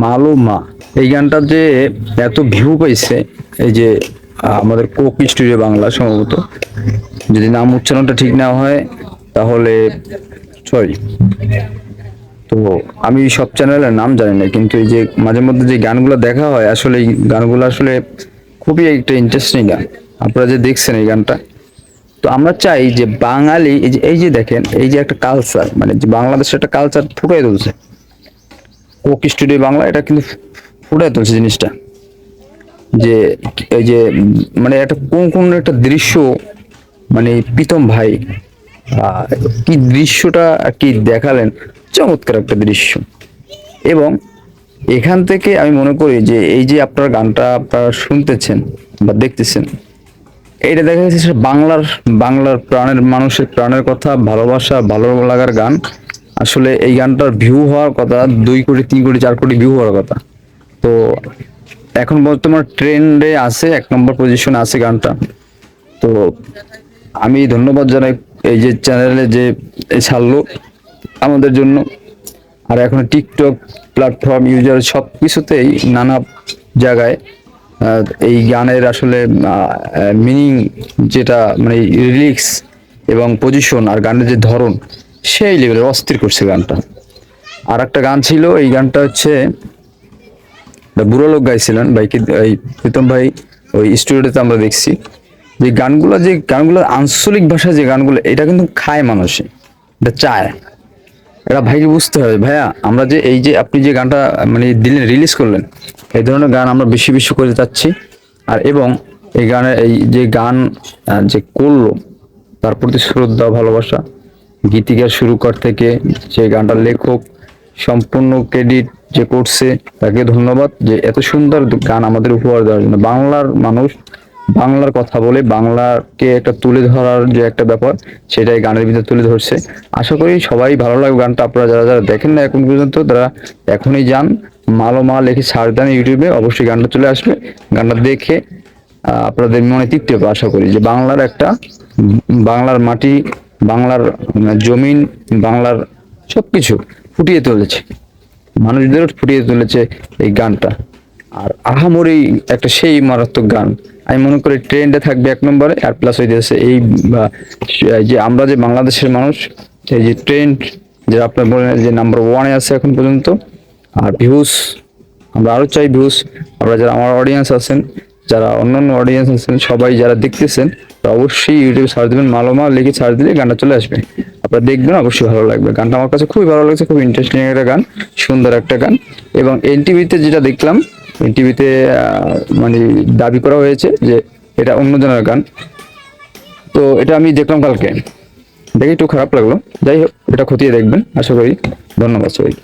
মালুমা, এই গানটা যে এত ভিউ পাইছে, এই যে আমাদের কোক স্টুডিও বাংলা সম্ভবত, যদি নাম উচ্চারণটা ঠিক না হয় তাহলে সরি। তো আমি সব চ্যানেলের নাম জানি না, কিন্তু এই যে মাঝে মধ্যে যে গানগুলো দেখা হয়, আসলে এই গানগুলো আসলে খুবই একটা ইন্টারেস্টিং গান। আপনারা যে দেখছেন এই গানটা, তো আমরা চাই যে বাঙালি এই যে দেখেন, এই যে একটা কালচার, মানে যে বাংলাদেশের একটা কালচার ফুটাই তুলছে কোক স্টুডিও বাংলা, এটা কিন্তু ফুটাই তুলছে জিনিসটা। যে এই যে মানে একটা কোন কোন একটা দৃশ্য, মানে প্রীতম ভাই আহ, কি দৃশ্যটা আর কি দেখালেন, চমৎকার একটা দৃশ্য। এবং এখান থেকে আমি মনে করি যে এই যে আপনার গানটা আপনারা শুনতেছেন বা দেখতেছেন, এটা দেখা যাচ্ছে সেটা বাংলার, বাংলার প্রাণের মানুষের প্রাণের কথা, ভালোবাসা, ভালো লাগার গান। আসলে এই গানটার ভিউ হওয়ার কথা 2 কোটি, 3 কোটি, 4 কোটি ভিউ হওয়ার কথা। তো এখন বর্তমান ট্রেন্ডে আছে, 1 নম্বর পজিশনে আছে গানটা। তো আমি ধন্যবাদ জানাই এই যে চ্যানেলে যে ছাড়লো আমাদের জন্য। আর এখন টিকটক প্ল্যাটফর্ম ইউজার সব কিছুতেই নানা জায়গায় এই গানের আসলে মিনিং, যেটা মানে লিরিক্স এবং পজিশন আর গানের যে ধরন, সেই লেভেলের অস্থির করছে গানটা। আর একটা গান ছিল, এই গানটা হচ্ছে একটা বুড়ো লোক গাইছিলেন ভাইকে, এই প্রীতম ভাই ওই স্টুডিওতে আমরা দেখছি যে গানগুলো, যে গানগুলো আঞ্চলিক ভাষায় যে গানগুলো, এটা কিন্তু খায় মানুষে, এটা চায়। এটা ভাইকে বুঝতে হবে, ভাইয়া আমরা যে এই যে আপনি যে গানটা মানে দিলেন, রিলিজ করলেন, এই ধরনের গান আমরা বেশি বেশি করে যাচ্ছি। আর এবং এই গানে এই যে গান যে করলো, তার প্রতি শ্রদ্ধা ভালোবাসা, গীতিকার শুরু কর থেকে যে গানটার লেখক, সম্পূর্ণ ক্রেডিট যে করছে তাকে ধন্যবাদ, যে এত সুন্দর গান আমাদের উপহার দেওয়ার জন্য। বাংলার মানুষ বাংলার কথা বলে, বাংলাকে একটা তুলে ধরার যে একটা ব্যাপার, সেটাই গানের ভিতরে তুলে ধরছে। আশা করি সবাই ভালো লাগবে গানটা। আপনারা যারা যারা দেখেন না এখন পর্যন্ত, তারা এখনই যান, মালো মা লিখে সার্চ দেন ইউটিউবে, অবশ্যই গানটা চলে আসবে। গানটা দেখে আপনাদের মনে তৃপ্তি হবে। আশা করি যে বাংলার একটা, বাংলার মাটি, বাংলার জমিন, বাংলার সবকিছু ফুটিয়ে তুলেছে, মানুষদেরও ফুটিয়ে তুলেছে এই গানটা। আর আহামরি একটা সেই মারাত্মক গান, আমি মনে করি ট্রেন্ডে থাকবে 1 নম্বরে। আর প্লাস হইতেছে এই যে আমরা যে বাংলাদেশের মানুষ, এই যে ট্রেন্ড, যে আপনার বলেন যে নাম্বার 1-এ আছে এখন পর্যন্ত। আর ভিউজ, আমরা আরো চাই ভিউজ। আমরা যারা আমার অডিয়েন্স আছেন, যারা অন্যান্য অডিয়েন্স আছেন, সবাই যারা দেখতেছেন, তো অবশ্যই ইউটিউবে সার্চ দিবেন, মালোমা লিখে সার্চ দিলে গানটা চলে আসবে। আপনারা দেখবেন, অবশ্যই ভালো লাগবে গানটা। আমার কাছে খুবই ভালো লাগছে, খুব ইন্টারেস্টিং একটা গান, সুন্দর একটা গান। এবং এনটিভিতে যেটা দেখলাম, এনটিভিতে মানে দাবি করা হয়েছে যে এটা অন্যজনের গান। তো এটা আমি দেখলাম কালকে, দেখে একটু খারাপ লাগলো। যাই হোক, এটা খতিয়ে দেখবেন আশা করি। ধন্যবাদ সবাই।